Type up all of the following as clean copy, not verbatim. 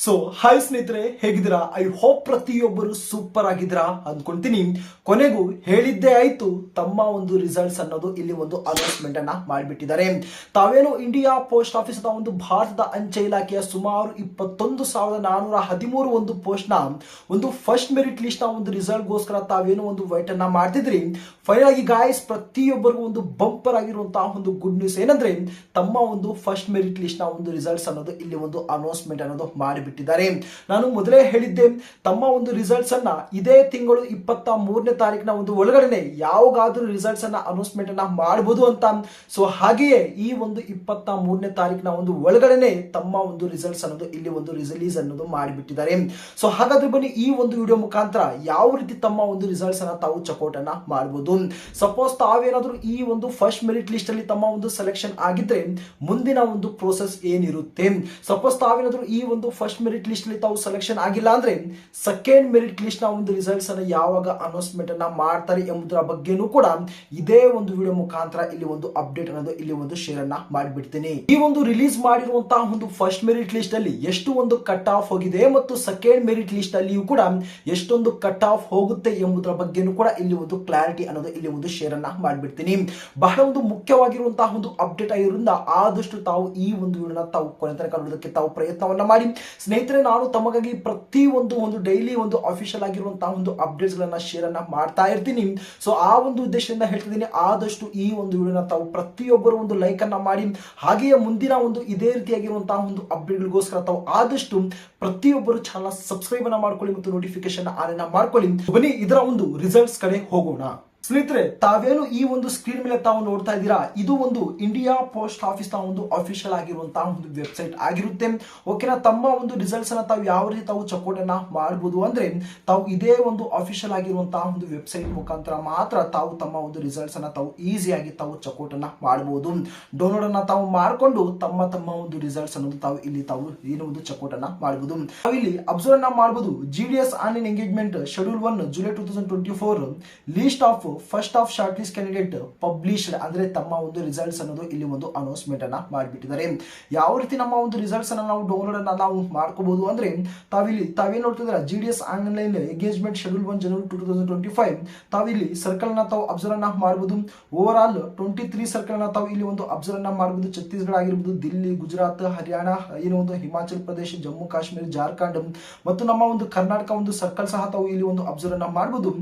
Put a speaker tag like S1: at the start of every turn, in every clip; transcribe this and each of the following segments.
S1: So hi ಸ್ನೇಹಿತರೆ, ಹೇಗಿದ್ದೀರಾ? I hope ಪ್ರತಿಯೊಬ್ಬರು ಸೂಪರ್ ಆಗಿದ್ದೀರಾ ಅಂದ್ಕೊಂತೀನಿ. ಕೊನೆಗೂ ಹೇಳಿದ್ದೇ ಆಯ್ತು, ತಮ್ಮ ಒಂದು ರಿಸಲ್ಟ್ಸ್ ಅನ್ನೋದು ಇಲ್ಲಿ ಒಂದು ಅನೌನ್ಸ್ಮೆಂಟ್ ಅನ್ನ ಮಾಡಿಬಿಟ್ಟಿದ್ದಾರೆ. ತಾವೇನು ಇಂಡಿಯಾ ಪೋಸ್ಟ್ ಆಫೀಸ್ ಒಂದು ಭಾರತದ ಅಂಚೆ ಇಲಾಖೆಯ ಸುಮಾರು 21,413 ಒಂದು ಪೋಸ್ಟ್ ನ ಒಂದು ಫಸ್ಟ್ ಮೆರಿಟ್ ಲಿಸ್ಟ್ ನ ಒಂದು ರಿಸಲ್ಟ್ ಗೋಸ್ಕರ ತಾವೇನು ಒಂದು ವೈಟ್ ಅನ್ನ ಮಾಡ್ತಿದ್ರಿ. ಫೈನಲ್ ಆಗಿ ಗಾಯ್ಸ್, ಪ್ರತಿಯೊಬ್ಬರಿಗೂ ಒಂದು ಬಂಪರ್ ಆಗಿರುವಂತಹ ಒಂದು ಗುಡ್ ನ್ಯೂಸ್ ಏನಂದ್ರೆ, ತಮ್ಮ ಒಂದು ಫಸ್ಟ್ ಮೆರಿಟ್ ಲಿಸ್ಟ್ ನ ಒಂದು ರಿಸಲ್ಟ್ಸ್ ಅನ್ನೋದು ಇಲ್ಲಿ ಒಂದು ಅನೌನ್ಸ್ಮೆಂಟ್ ಅನ್ನೋದು ಮಾಡಿಬಿಟ್ಟಿದ್ದಾರೆ. ನಾನು ಮೊದಲೇ ಹೇಳಿದ್ದೆ, ತಮ್ಮ ಒಂದು ರಿಸಲ್ಟ್ಸ್ ಅನ್ನ ಇದೇ ತಿಂಗಳು 23ನೇ ತಾರೀಕಿನ ಒಂದು ಒಳಗಡೆ ಯಾವಾಗಾದ್ರೂ ರಿಸಲ್ಟ್ಸ್ ಅನ್ನ ಅನೌನ್ಸ್ಮೆಂಟ್ ಅನ್ನ ಮಾಡಬಹುದು ಅಂತ. ಸೊ ಹಾಗೆಯೇ ಈ ಒಂದು 23ನೇ ತಾರೀಕಿನ ಒಂದು ಒಳಗಡೆ ತಮ್ಮ ಒಂದು ರಿಸಲ್ಟ್ಸ್ ಅನ್ನೋದು ಇಲ್ಲಿ ಒಂದು ರಿಲೀಸ್ ಅನ್ನೋದು ಮಾಡಿಬಿಟ್ಟಿದ್ದಾರೆ. ಸೊ ಹಾಗಾದ್ರೆ ಬನ್ನಿ, ಈ ಒಂದು ವಿಡಿಯೋ ಮುಖಾಂತರ ಯಾವ ರೀತಿ ತಮ್ಮ ಒಂದು ರಿಸಲ್ಟ್ಸ್ ಅನ್ನ ತಾವು ಚೆಕ್ಔಟ್ ಅನ್ನ ಮಾಡಬಹುದು. ಸಪೋಸ್ ತಾವೇನಾದ್ರೂ ಈ ಒಂದು ಫಸ್ಟ್ ಮೆರಿಟ್ ಲಿಸ್ಟ್ ಅಲ್ಲಿ ತಮ್ಮ ಒಂದು ಸೆಲೆಕ್ಷನ್ ಆಗಿದ್ರೆ ಮುಂದಿನ ಒಂದು ಪ್ರೋಸೆಸ್ ಏನಿರುತ್ತೆ. ಸಪೋಸ್ ತಾವೇನಾದ್ರೂ ಈ ಒಂದು ಫಸ್ಟ್ ಮೆರಿಟ್ ಲಿಸ್ಟ್ ಅಲ್ಲಿ ತಾವು ಸೆಲೆಕ್ಷನ್ ಆಗಿಲ್ಲ ಅಂದ್ರೆ ಸೆಕೆಂಡ್ ಮೆರಿಟ್ ಲಿಸ್ಟ್ ನ ಒಂದು ರಿಸಲ್ಟ್ಸ್ ಅನ್ನ ಯಾವಾಗ ಅನೌನ್ಸ್ಮೆಂಟ್ ಅನ್ನ ಮಾಡ್ತಾರೆ ಎಂಬುದರ ಬಗ್ಗೆನೂ ಕೂಡ ಇದೇ ಒಂದು ವಿಡಿಯೋ ಮುಖಾಂತರ ಇಲ್ಲಿ ಒಂದು ಅಪ್ಡೇಟ್ ಅನ್ನೋದು ಇಲ್ಲಿ ಒಂದು ಶೇರ್ ಅನ್ನ ಮಾಡಿಬಿಡ್ತೀನಿ. ಈ ಒಂದು ರಿಲೀಸ್ ಮಾಡಿರುವಂತಹ ಒಂದು ಫಸ್ಟ್ ಮೆರಿಟ್ ಲಿಸ್ಟ್ ಅಲ್ಲಿ ಎಷ್ಟು ಒಂದು ಕಟ್ ಆಫ್ ಹೋಗಿದೆ ಮತ್ತು ಸೆಕೆಂಡ್ ಮೆರಿಟ್ ಲಿಸ್ಟ್ ಅಲ್ಲಿಯೂ ಕೂಡ ಎಷ್ಟೊಂದು ಕಟ್ ಆಫ್ ಹೋಗುತ್ತೆ ಎಂಬುದರ ಬಗ್ಗೆನೂ ಕೂಡ ಇಲ್ಲಿ ಒಂದು ಕ್ಲಾರಿಟಿ ಅನ್ನೋದು ಇಲ್ಲಿ ಒಂದು ಶೇರ್ ಅನ್ನ ಮಾಡಿಬಿಡ್ತೀನಿ. ಬಹಳ ಒಂದು ಮುಖ್ಯವಾಗಿರುವಂತಹ ಒಂದು ಅಪ್ಡೇಟ್ ಆಗಿರೋದ್ರಿಂದ ಆದಷ್ಟು ತಾವು ಈ ಒಂದು ವಿಡಿಯೋನ ತಾವು ಕೊನೆ ತನಕ ನೋಡೋದಕ್ಕೆ ತಾವು ಪ್ರಯತ್ನವನ್ನ ಮಾಡಿ. ಸ್ನೇಹಿತರೆ, ನಾನು ತಮಗಾಗಿ ಪ್ರತಿ ಒಂದು ಡೈಲಿ ಒಂದು ಅಫಿಷಿಯಲ್ ಆಗಿರುವಂತಹ ಒಂದು ಅಪ್ಡೇಟ್ಸ್ ಗಳನ್ನ ಶೇರ್ ಅನ್ನ ಮಾಡ್ತಾ ಇರ್ತೀನಿ. ಸೊ ಆ ಒಂದು ಉದ್ದೇಶದಿಂದ ಹೇಳ್ತಿದ್ದೀನಿ, ಆದಷ್ಟು ಈ ಒಂದು ವಿಡಿಯೋನ ತಾವು ಪ್ರತಿಯೊಬ್ಬರು ಒಂದು ಲೈಕ್ ಅನ್ನ ಮಾಡಿ, ಹಾಗೆಯೇ ಮುಂದಿನ ಒಂದು ಇದೇ ರೀತಿಯಾಗಿರುವಂತಹ ಒಂದು ಅಪ್ಡೇಟ್ಗಳಿಗೋಸ್ಕರ ತಾವು ಆದಷ್ಟು ಪ್ರತಿಯೊಬ್ಬರು ಚಾನಲ್ ಸಬ್ಸ್ಕ್ರೈಬ್ ಅನ್ನ ಮಾಡ್ಕೊಳ್ಳಿ ಮತ್ತು ನೋಟಿಫಿಕೇಶನ್ ಆನ್ ಅನ್ನ ಮಾಡ್ಕೊಳ್ಳಿ. ಬನ್ನಿ ಇದರ ಒಂದು ರಿಸಲ್ಟ್ಸ್ ಕಡೆ ಹೋಗೋಣ. ಸ್ನೇಹಿತರೆ, ತಾವೇನು ಈ ಒಂದು ಸ್ಕ್ರೀನ್ ಮೇಲೆ ತಾವು ನೋಡ್ತಾ ಇದ್ದೀರಾ, ಇದು ಒಂದು ಇಂಡಿಯಾ ಪೋಸ್ಟ್ ಆಫೀಸ್ ನ ಒಂದು ಅಫಿಷಿಯಲ್ ಆಗಿರುವಂತಹ ಒಂದು ವೆಬ್ಸೈಟ್ ಆಗಿರುತ್ತೆ. ಓಕೆನಾ? ತಮ್ಮ ಒಂದು ರಿಸಲ್ಟ್ಸ್ ಅನ್ನ ತಾವು ಯಾವ ರೀತಿ ತಾವು ಚೆಕ್ಔಟ್ ಅನ್ನ ಮಾಡಬಹುದು ಅಂದ್ರೆ, ತಾವು ಇದೇ ಒಂದು ಅಫಿಷಿಯಲ್ ಆಗಿರುವಂತಹ ಒಂದು ವೆಬ್ಸೈಟ್ ಮುಖಾಂತರ ಮಾತ್ರ ತಾವು ತಮ್ಮ ಒಂದು ರಿಸಲ್ಟ್ಸ್ ಅನ್ನ ತಾವು ಈಸಿಯಾಗಿ ತಾವು ಚೆಕ್ಔಟ್ ಅನ್ನ ಮಾಡಬಹುದು. ಡೌನ್ಲೋಡ್ ಅನ್ನ ತಾವು ಮಾಡಿಕೊಂಡು ತಮ್ಮ ಒಂದು ರಿಸಲ್ಟ್ಸ್ ಅನ್ನೋದು ತಾವು ಇಲ್ಲಿ ತಾವು ಏನು ಒಂದು ಚೆಕ್ಔಟ್ ಅನ್ನ ಮಾಡಬಹುದು. ತಾವು ಇಲ್ಲಿ ಅಬ್ಸರ್ವ್ ಅನ್ನ ಮಾಡಬಹುದು. GDS online engagement schedule 1 July 2024 list of first of short list candidate published ಅಂದ್ರೆ ತಮ್ಮ ಒಂದು ರಿಸಲ್ಟ್ಸ್ ಅನ್ನೋದು ಇಲ್ಲಿ ಒಂದು ಅನೌನ್ಸ್ಮೆಂಟ್ ಅನ್ನ ಮಾಡಿಬಿಟ್ಟಿದ್ದಾರೆ. ಯಾವ ರೀತಿ ನಮ್ಮ ಒಂದು ರಿಸಲ್ಟ್ಸ್ ಅನ್ನ ನಾವು ಡೌನ್ಲೋಡ್ ಅನ್ನ ನಾವು ಮಾಡ್ಕೋಬಹುದು ಅಂದ್ರೆ, ತಾವೇನ್ ನೋಡ್ತಿದ್ದೀರಾ, GDS ಆನ್ಲೈನ್ ಎಂಗೇಜ್ಮೆಂಟ್ ಶೆಡ್ಯೂಲ್ 1 ಜನವರಿ 2025 ತಾವಿಲ್ಲಿ ಸರ್ಕಲ್ ನ ತಾವು ಅಬ್ಸರ್ವ್ ಅನ್ನ ಮಾಡಬಹುದು. ಓವರ್ ಆಲ್ 23 ಸರ್ಕಲ್ ನ ತಾವು ಇಲ್ಲಿ ಒಂದು ಅಬ್ಸರ್ವ್ ಅನ್ನ ಮಾಡಬಹುದು. ಛತ್ತೀಸ್ಗಢ ಆಗಿರಬಹುದು, ದಿಲ್ಲಿ, ಗುಜರಾತ್, ಹರಿಯಾಣ, ಏನು ಒಂದು ಹಿಮಾಚಲ್ ಪ್ರದೇಶ, ಜಮ್ಮು ಕಾಶ್ಮೀರ, ಜಾರ್ಖಂಡ್ ಮತ್ತು ನಮ್ಮ ಒಂದು ಕರ್ನಾಟಕ ಒಂದು ಸರ್ಕಲ್ ಸಹ ತಾವು ಇಲ್ಲಿ ಒಂದು ಅಬ್ಸರ್ವ್ ಅನ್ನ ಮಾಡಬಹುದು.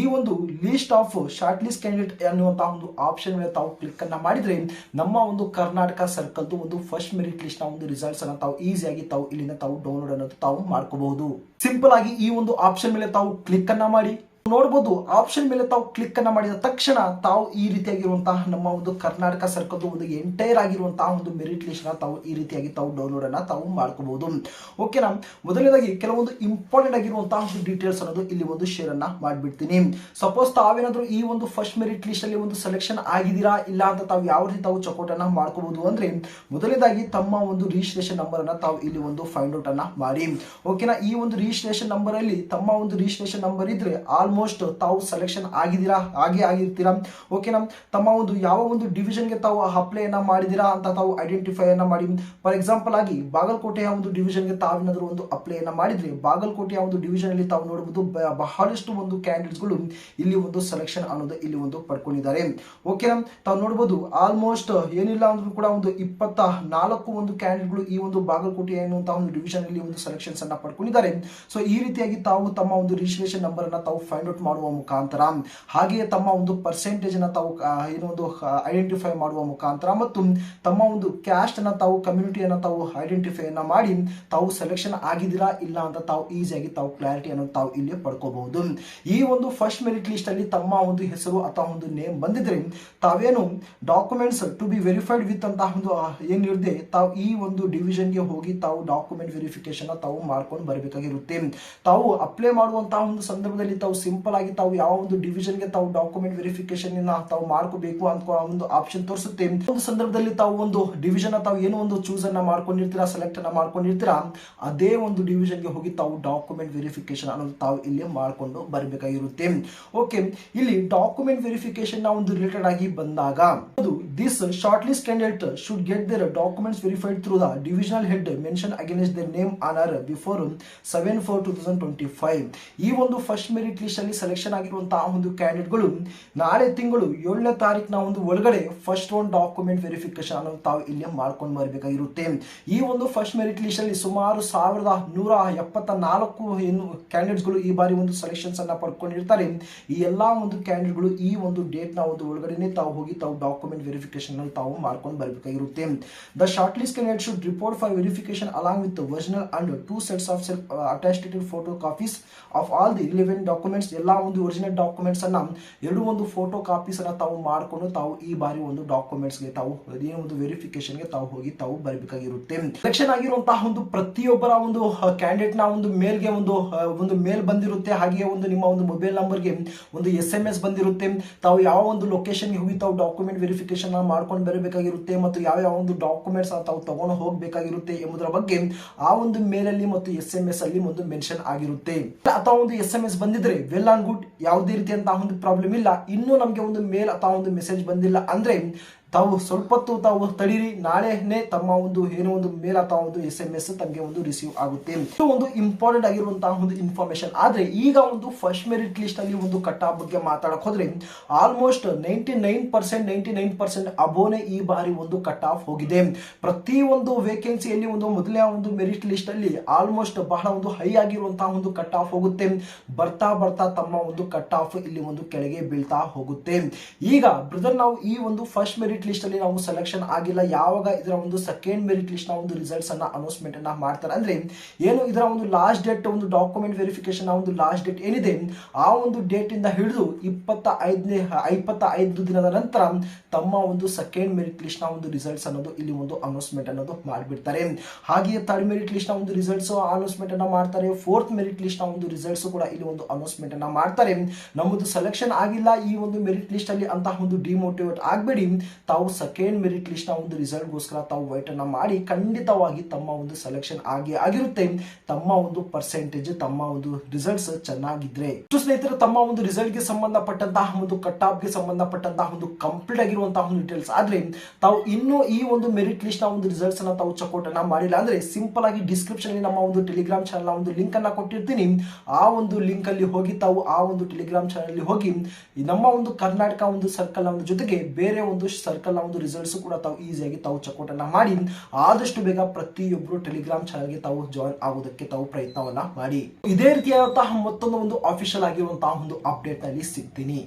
S1: ಈ ಒಂದು list of short list candidate ಅನ್ನುವಂತಹ ಒಂದು ಆಪ್ಷನ್ ಮೇಲೆ ತಾವು ಕ್ಲಿಕ್ ಅನ್ನ ಮಾಡಿದ್ರೆ ನಮ್ಮ ಒಂದು ಕರ್ನಾಟಕ ಸರ್ಕಲ್ ಒಂದು ಫಸ್ಟ್ ಮೆರಿಟ್ ಲಿಸ್ಟ್ ನ ಒಂದು ರಿಸಲ್ಟ್ಸ್ ಅನ್ನ ತಾವು ಈಸಿಯಾಗಿ ತಾವು ಇಲ್ಲಿಂದ ತಾವು ಡೌನ್ಲೋಡ್ ಅನ್ನೋದು ತಾವು ಮಾಡ್ಕೋಬಹುದು. ಸಿಂಪಲ್ ಆಗಿ ಈ ಒಂದು ಆಪ್ಷನ್ ಮೇಲೆ ತಾವು ಕ್ಲಿಕ್ ಅನ್ನ ಮಾಡಿ ನೋಡಬಹುದು. ಆಪ್ಷನ್ ಮೇಲೆ ತಾವು ಕ್ಲಿಕ್ ಅನ್ನ ಮಾಡಿದ ತಕ್ಷಣ ತಾವು ಈ ರೀತಿಯಾಗಿರುವಂತಹ ನಮ್ಮ ಒಂದು ಕರ್ನಾಟಕ ಸರ್ಕಲ್ ಒಂದು ಎಂಟೈರ್ ಆಗಿರುವಂತಹ ಒಂದು ಮೆರಿಟ್ ಲಿಸ್ಟ್ ನ ತಾವು ಈ ರೀತಿಯಾಗಿ ತಾವು ಡೌನ್ಲೋಡ್ ಅನ್ನ ತಾವು ಮಾಡ್ಕೋಬಹುದು. ಓಕೆನಾ? ಮೊದಲನೇದಾಗಿ ಕೆಲವೊಂದು ಇಂಪಾರ್ಟೆಂಟ್ ಆಗಿರುವಂತಹ ಒಂದು ಡೀಟೇಲ್ಸ್ ಅನ್ನೋದು ಇಲ್ಲಿ ಒಂದು ಶೇರ್ ಅನ್ನ ಮಾಡ್ಬಿಡ್ತೀನಿ. ಸಪೋಸ್ ತಾವೇನಾದ್ರೂ ಈ ಒಂದು ಫಸ್ಟ್ ಮೆರಿಟ್ ಲಿಸ್ಟ್ ಅಲ್ಲಿ ಒಂದು ಸೆಲೆಕ್ಷನ್ ಆಗಿದ್ದೀರಾ ಇಲ್ಲ ಅಂತ ತಾವು ಯಾವ ರೀತಿ ತಾವು ಚೆಕ್ಔಟ್ ಅನ್ನ ಮಾಡ್ಕೋಬಹುದು ಅಂದ್ರೆ, ಮೊದಲನೇದಾಗಿ ತಮ್ಮ ಒಂದು ರಿಜಿಸ್ಟ್ರೇಷನ್ ನಂಬರ್ ಅನ್ನ ತಾವು ಇಲ್ಲಿ ಒಂದು ಫೈಂಡ್ ಔಟ್ ಅನ್ನ ಮಾಡಿ. ಓಕೆನಾ? ಈ ಒಂದು ರಿಜಿಸ್ಟ್ರೇಷನ್ ನಂಬರ್ ಅಲ್ಲಿ ತಮ್ಮ ಒಂದು ರಿಜಿಸ್ಟ್ರೇಷನ್ ನಂಬರ್ ಇದ್ರೆ ಆಲ್ಮೋಸ್ಟ್ ತಾವು ಸೆಲೆಕ್ಷನ್ ಆಗಿರ್ತೀರಾ. ಓಕೆನಾ? ತಮ್ಮ ಒಂದು ಯಾವ ಒಂದು ಡಿವಿಷನ್ ಗೆ ತಾವು ಅಪ್ಲೈ ಅನ್ನ ಮಾಡಿದಿರಾ ಅಂತ ತಾವು ಐಡೆಂಟಿಫೈ ಅನ್ನ ಮಾಡಿ. ಫಾರ್ ಎಕ್ಸಾಂಪಲ್ ಆಗಿ ಬಾಗಲಕೋಟೆಯ ಒಂದು ಡಿವಿಷನ್ ಗೆ ತಾವೇನಾದ್ರೂ ಒಂದು ಅಪ್ಲೈ ಅನ್ನ ಮಾಡಿದ್ರೆ ಬಾಗಲಕೋಟೆಯ ಒಂದು ಡಿವಿಷನ್ ಅಲ್ಲಿ ತಾವು ನೋಡಬಹುದು ಬಹಳಷ್ಟು ಒಂದು ಕ್ಯಾಂಡಿಡೇಟ್ಸ್ ಗಳು ಇಲ್ಲಿ ಒಂದು ಸೆಲೆಕ್ಷನ್ ಅನ್ನೋದು ಇಲ್ಲಿ ಒಂದು ಪಡ್ಕೊಂಡಿದ್ದಾರೆ. ಓಕೆನಾ? ತಾವು ನೋಡಬಹುದು ಆಲ್ಮೋಸ್ಟ್ ಏನಿಲ್ಲ ಅಂದ್ರೂ ಕೂಡ ಒಂದು 24 ಒಂದು ಕ್ಯಾಂಡಿಡೇಟ್ಗಳು ಈ ಒಂದು ಬಾಗಲಕೋಟೆ ಎನ್ನುವಂತಹ ಒಂದು ಡಿವಿಷನ್ ಅಲ್ಲಿ ಒಂದು ಸೆಲೆಕ್ಷನ್ಸ್ ಅನ್ನ ಪಡ್ಕೊಂಡಿದ್ದಾರೆ. ಸೊ ಈ ರೀತಿಯಾಗಿ ತಾವು ತಮ್ಮ ಒಂದು ರಿಜಿಸ್ಟ್ರೇಷನ್ ನಂಬರ್ ಅನ್ನ ತಾವು ಫೈಂಡ್ ಔಟ್ ಮಾಡುವ ಮುಖಾಂತರ, ಹಾಗೆಯೇ ತಮ್ಮ ಒಂದು ಪರ್ಸೆಂಟೇಜ್ ಅನ್ನ ತಾವು ಏನು ಒಂದು ಐಡೆಂಟಿಫೈ ಮಾಡುವ ಮುಖಾಂತರ ಮತ್ತು ತಮ್ಮ ಒಂದು ಕ್ಯಾಸ್ಟ್ ಅನ್ನ ತಾವು ಕಮ್ಯುನಿಟಿಯನ್ನ ತಾವು ಐಡೆಂಟಿಫೈ ಅನ್ನ ಮಾಡಿ ತಾವು ಸೆಲೆಕ್ಷನ್ ಆಗಿದ್ದೀರಾ ಇಲ್ಲ ಅಂತ ತಾವು ಈಸಿಯಾಗಿ ತಾವು ಕ್ಲಾರಿಟಿ ಅನ್ನು ತಾವು ಇಲ್ಲಿ ಪಡ್ಕೋಬಹುದು. ಈ ಒಂದು ಫಸ್ಟ್ ಮೆರಿಟ್ ಲಿಸ್ಟ್ ಅಲ್ಲಿ ತಮ್ಮ ಒಂದು ಹೆಸರು ಅಥವಾ ಒಂದು ನೇಮ್ ಬಂದಿದ್ರೆ ತಾವೇನು documents to be verified with ಅಂತ ಒಂದು ಏನಿರುತ್ತೆ, ತಾವು ಈ ಒಂದು ಡಿವಿಷನ್ ಗೆ ಹೋಗಿ ತಾವು ಡಾಕ್ಯುಮೆಂಟ್ ವೆರಿಫಿಕೇಶನ್ ತಾವು ಮಾಡ್ಕೊಂಡು ಬರಬೇಕಾಗಿರುತ್ತೆ. ತಾವು ಅಪ್ಲೈ ಮಾಡುವಂತಹ ಒಂದು ಸಂದರ್ಭದಲ್ಲಿ ತಾವು ಸಿಂಪಲ್ ಆಗಿ ತಾವು ಯಾವ ಒಂದು ಡಿವಿಷನ್ ಗೆ ತಾವು ಡಾಕ್ಯುಮೆಂಟ್ ವೆರಿಫಿಕೇಶನ್ ತಾವು ಮಾಡ್ಕೋಬೇಕು ಅಂತ ಒಂದು ಆಪ್ಷನ್ ತೋರಿಸುತ್ತೆ. ಒಂದು ಸಂದರ್ಭದಲ್ಲಿ ತಾವು ಒಂದು ಡಿವಿಷನ್ ತಾವು ಏನೋ ಒಂದು ಚೂಸ್ ಅನ್ನ ಮಾಡ್ಕೊಂಡಿರ್ತೀರಾ, ಸೆಲೆಕ್ಟ್ ಅನ್ನ ಮಾಡ್ಕೊಂಡಿರ್ತೀರಾ, ಅದೇ ಒಂದು ಡಿವಿಷನ್ ಗೆ ಹೋಗಿ ತಾವು ಡಾಕ್ಯುಮೆಂಟ್ ವೆರಿಫಿಕೇಶನ್ ಅನ್ನೋದು ತಾವು ಇಲ್ಲಿ ಮಾಡ್ಕೊಂಡು ಬರಬೇಕಾಗಿರುತ್ತೆ. ಓಕೆ, ಇಲ್ಲಿ ಡಾಕ್ಯುಮೆಂಟ್ ವೆರಿಫಿಕೇಶನ್ ನ ಒಂದು ರಿಲೇಟೆಡ್ ಆಗಿ ಬಂದಾಗ this short list candidate should get their documents verified through the divisional head mention against their name honour before 7/4/2025. ಈ ಒಂದು ಫಸ್ಟ್ ಮೆರಿಟ್ ಲಿಸ್ಟ್ ಅಲ್ಲಿ ಸೆಲೆಕ್ಷನ್ ಆಗಿರುವಂತಹ ಒಂದು ಕ್ಯಾಂಡಿಡೇಟ್ಗಳು ನಾಳೆ ತಿಂಗಳು 7ನೇ ತಾರೀಕಿನ ಒಂದು ಒಳಗಡೆ ಫಸ್ಟ್ ಒಂದು ಡಾಕ್ಯುಮೆಂಟ್ ವೆರಿಫಿಕೇಶನ್ ಅನ್ನು ತಾವು ಇಲ್ಲಿ ಮಾಡ್ಕೊಂಡು ಬರಬೇಕಾಗಿರುತ್ತೆ. ಈ ಒಂದು ಫಸ್ಟ್ ಮೆರಿಟ್ ಲಿಸ್ಟ್ ಅಲ್ಲಿ ಸುಮಾರು 1174 ಏನು ಕ್ಯಾಂಡಿಡೇಟ್ಸ್ಗಳು ಈ ಬಾರಿ ಒಂದು ಸೆಲೆಕ್ಷನ್ಸ್ ಅನ್ನ ಪಡ್ಕೊಂಡಿರ್ತಾರೆ. ಈ ಎಲ್ಲಾ ಒಂದು ಕ್ಯಾಂಡಿಡೇಟ್ಗಳು ಈ ಒಂದು ಡೇಟ್ ನ ಒಂದು ಒಳಗಡೆ ತಾವು ಹೋಗಿ ತಾವು ಡಾಕ್ಯುಮೆಂಟ್ ವೆರಿಫಿಕೇಶನ್ ಅನ್ನು ತಾವು ಮಾಡ್ಕೊಂಡು ಬರಬೇಕಾಗಿರುತ್ತೆ. The short list candidate should report for verification along with original and 2 sets of self attested photo copies of all the relevant documents. ಎಲ್ಲಾ ಒಂದು ಒರಿಜಿನಲ್ ಡಾಕ್ಯುಮೆಂಟ್ಸ್ ಅನ್ನ ಎರಡು ಒಂದು ಫೋಟೋ ಕಾಪೀಸ್ ಅನ್ನ ತಾವು ಮಾಡಿಕೊಂಡು ತಾವು ಈ ಬಾರಿ ಒಂದು ಡಾಕ್ಯುಮೆಂಟ್ಸ್ ಗೆ ತಾವು ಏನೋ ಒಂದು ವೆರಿಫಿಕೇಶನ್ ಗೆ ತಾವು ಹೋಗಿ ತಾವು ಬರಬೇಕಾಗಿರುತ್ತೆ. ಸೆಲೆಕ್ಷನ್ ಆಗಿರುವಂತಹ ಒಂದು ಪ್ರತಿಯೊಬ್ಬರ ಒಂದು ಕ್ಯಾಂಡಿಡೇಟ್ ನ ಒಂದು ಮೇಲ್ಗೆ ಒಂದು ಮೇಲ್ ಬಂದಿರುತ್ತೆ. ಹಾಗೆ ಒಂದು ನಿಮ್ಮ ಒಂದು ಮೊಬೈಲ್ ನಂಬರ್ಗೆ ಒಂದು SMS ಬಂದಿರುತ್ತೆ. ತಾವು ಯಾವ ಒಂದು ಲೊಕೇಶನ್ ಗೆ ಹೋಗಿ ತಾವು ಡಾಕ್ಯುಮೆಂಟ್ ವೆರಿಫಿಕೇಶನ್ ಮಾಡ್ಕೊಂಡು ಬರಬೇಕಾಗಿರುತ್ತೆ ಮತ್ತು ಯಾವ ಒಂದು ಡಾಕ್ಯುಮೆಂಟ್ಸ್ ತಾವು ತಗೊಂಡು ಹೋಗಬೇಕಾಗಿರುತ್ತೆ ಎಂಬುದರ ಬಗ್ಗೆ ಆ ಒಂದು ಮೇಲ್ ಅಲ್ಲಿ ಮತ್ತು SMS ಅಲ್ಲಿ ಒಂದು ಮೆನ್ಷನ್ ಆಗಿರುತ್ತೆ. ಅಥವಾ ಒಂದು SMS ಬಂದಿದ್ರೆ ವೆಲ್ ಆನ್ ಗುಡ್, ಯಾವುದೇ ರೀತಿಯಂತಹ ಒಂದು ಪ್ರಾಬ್ಲಮ್ ಇಲ್ಲ. ಇನ್ನು ನಮಗೆ ಒಂದು ಮೇಲ್ ಅಥವಾ ಒಂದು ಮೆಸೇಜ್ ಬಂದಿಲ್ಲ ಅಂದ್ರೆ ತಾವು ಸ್ವಲ್ಪ ಹೊತ್ತು ತಾವು ತಡೀರಿ, ನಾಳೆನೆ ತಮ್ಮ ಒಂದು ಏನೋ ಒಂದು ಮೇಲ್ ಅಥವಾ ಒಂದು SMS ತಮಗೆ ಒಂದು ರಿಸೀವ್ ಆಗುತ್ತೆ. ಇದು ಒಂದು ಇಂಪಾರ್ಟೆಂಟ್ ಆಗಿರುವಂತಹ ಒಂದು ಇನ್ಫಾರ್ಮೇಶನ್. ಆದ್ರೆ ಈಗ ಒಂದು ಫಸ್ಟ್ ಮೆರಿಟ್ ಲಿಸ್ಟ್ ಅಲ್ಲಿ ಒಂದು ಕಟ್ ಆಫ್ ಬಗ್ಗೆ ಮಾತಾಡಕ್ ಹೋದ್ರೆ ಆಲ್ಮೋಸ್ಟ್ 99% ಅಬೋನೆ ಈ ಬಾರಿ ಒಂದು ಕಟ್ ಆಫ್ ಹೋಗಿದೆ. ಪ್ರತಿ ಒಂದು ವೇಕೆನ್ಸಿಯಲ್ಲಿ ಒಂದು ಮೊದಲನೇ ಒಂದು ಮೆರಿಟ್ ಲಿಸ್ಟ್ ಅಲ್ಲಿ ಆಲ್ಮೋಸ್ಟ್ ಬಹಳ ಒಂದು ಹೈ ಆಗಿರುವಂತಹ ಒಂದು ಕಟ್ ಆಫ್ ಹೋಗುತ್ತೆ. ಬರ್ತಾ ಬರ್ತಾ ತಮ್ಮ ಒಂದು ಕಟ್ ಆಫ್ ಇಲ್ಲಿ ಒಂದು ಕೆಳಗೆ ಬೀಳ್ತಾ ಹೋಗುತ್ತೆ. ಈಗ ಬ್ರದರ್, ನಾವು ಈ ಒಂದು ಫಸ್ಟ್ ಮೆರಿಟ್ ಲಿಸ್ಟ್ ಅಲ್ಲಿ ನಾವು ಸೆಲೆಕ್ಷನ್ ಆಗಿಲ್ಲ, ಯಾವಾಗ ಇದರ ಒಂದು ಸೆಕೆಂಡ್ ಮೆರಿಟ್ ಲಿಸ್ಟ್ ನ ಒಂದು ರಿಸಲ್ಟ್ಸ್ ಅನ್ನ ಅನೌನ್ಸ್ಮೆಂಟ್ ಅನ್ನ ಮಾಡ್ತಾರೆ ಅಂದ್ರೆ ಏನು ಇದರ ಒಂದು ಲಾಸ್ಟ್ ಡೇಟ್ ಒಂದು ಡಾಕ್ಯುಮೆಂಟ್ ವೆರಿಫಿಕೇಶನ್ ಒಂದು ಲಾಸ್ಟ್ ಡೇಟ್ ಏನಿದೆ ಆ ಒಂದು ಡೇಟ್ ಇಂದ ಹಿಡಿದು 25 ದಿನದ ನಂತರ ತಮ್ಮ ಒಂದು ಸೆಕೆಂಡ್ ಮೆರಿಟ್ ಲಿಸ್ಟ್ ನ ಒಂದು ರಿಸಲ್ಟ್ಸ್ ಅನ್ನೋದು ಇಲ್ಲಿ ಒಂದು ಅನೌನ್ಸ್ಮೆಂಟ್ ಅನ್ನೋದು ಮಾಡಿಬಿಡ್ತಾರೆ. ಹಾಗೆಯೇ ಥರ್ಡ್ ಮೆರಿಟ್ ಲಿಸ್ಟ್ ನ ಒಂದು ರಿಸಲ್ಟ್ಸ್ ಅನೌನ್ಸ್ಮೆಂಟ್ ಅನ್ನ ಮಾಡ್ತಾರೆ. ಫೋರ್ತ್ ಮೆರಿಟ್ ಲಿಸ್ಟ್ ನ ಒಂದು ರಿಸಲ್ಟ್ಸ್ ಕೂಡ ಇಲ್ಲಿ ಒಂದು ಅನೌನ್ಸ್ಮೆಂಟ್ ಅನ್ನ ಮಾಡ್ತಾರೆ. ನಮ್ಮದು ಸೆಲೆಕ್ಷನ್ ಆಗಿಲ್ಲ ಈ ಒಂದು ಮೆರಿಟ್ ಲಿಸ್ಟ್ ಅಲ್ಲಿ ಅಂತ ಒಂದು ಡಿಮೋಟಿವೇಟ್ ಆಗಬೇಡಿ. ತಾವು ಸೆಕೆಂಡ್ ಮೆರಿಟ್ ಲಿಸ್ಟ್ ನ ಒಂದು ರಿಸಲ್ಟ್ ಗೋಸ್ಕರ ತಾವು ವೈಟ್ ಅನ್ನ ಮಾಡಿ ಖಂಡಿತವಾಗಿ ತಮ್ಮ ಒಂದು ಸೆಲೆಕ್ಷನ್ ಆಗಿರುತ್ತೆ. ತಮ್ಮ ಒಂದು ಪರ್ಸೆಂಟೇಜ್ ತಮ್ಮ ಒಂದು ರಿಸಲ್ಟ್ಸ್ ಚೆನ್ನಾಗಿದ್ರೆ ಸ್ನೇಹಿತರೆ ತಮ್ಮ ಒಂದು ರಿಸಲ್ಟ್ ಗೆ ಸಂಬಂಧಪಟ್ಟಂತಹ ಒಂದು ಕಟ್ ಆಫ್ ಗೆ ಸಂಬಂಧಪಟ್ಟಂತಹ ಒಂದು ಕಂಪ್ಲೀಟ್ ಆಗಿರುವಂತಹ ಒಂದು ಡೀಟೇಲ್ಸ್ ಆದ್ರೆ ತಾವು ಇನ್ನೂ ಈ ಒಂದು ಮೆರಿಟ್ ಲಿಸ್ಟ್ ನ ಒಂದು ರಿಸಲ್ಟ್ಸ್ ಅನ್ನ ತಾವು ಚೆಕ್ಔಟ್ ಅನ್ನ ಮಾಡಿಲ್ಲ ಅಂದ್ರೆ ಸಿಂಪಲ್ ಆಗಿ ಡಿಸ್ಕ್ರಿಪ್ಷನ್ ಅಲ್ಲಿ ನಮ್ಮ ಒಂದು ಟೆಲಿಗ್ರಾಮ್ ಚಾನಲ್ ಒಂದು ಲಿಂಕ್ ಅನ್ನ ಕೊಟ್ಟಿರ್ತೀನಿ. ಆ ಒಂದು ಲಿಂಕ್ ಅಲ್ಲಿ ಹೋಗಿ ತಾವು ಆ ಒಂದು ಟೆಲಿಗ್ರಾಮ್ ಚಾನಲ್ ಅಲ್ಲಿ ಹೋಗಿ ನಮ್ಮ ಒಂದು ಕರ್ನಾಟಕ ಒಂದು ಸರ್ಕಲ್ ನ ಒಂದು ಜೊತೆಗೆ ಬೇರೆ ಒಂದು ಸರ್ಕಲ್ ನ ಒಂದು ರಿಸಲ್ಟ್ಸ್ ಕೂಡ ತಾವು ಈಸಿಯಾಗಿ ತಾವು ಚೆಕ್ಔಟ್ ಅನ್ನ ಮಾಡಿ ಆದಷ್ಟು ಬೇಗ ಪ್ರತಿಯೊಬ್ಬರು ಟೆಲಿಗ್ರಾಮ್ ಚಾನಲ್ ಗೆ ತಾವು ಜಾಯಿನ್ ಆಗೋದಕ್ಕೆ ತಾವು ಪ್ರಯತ್ನವನ್ನ ಮಾಡಿ. ಇದೇ ರೀತಿಯಾದಂತಹ ಮತ್ತೊಂದು ಒಂದು ಅಫಿಷಿಯಲ್ ಆಗಿರುವಂತಹ ಒಂದು ಅಪ್ಡೇಟ್ ನಲ್ಲಿ ಸಿಗ್ತೀನಿ.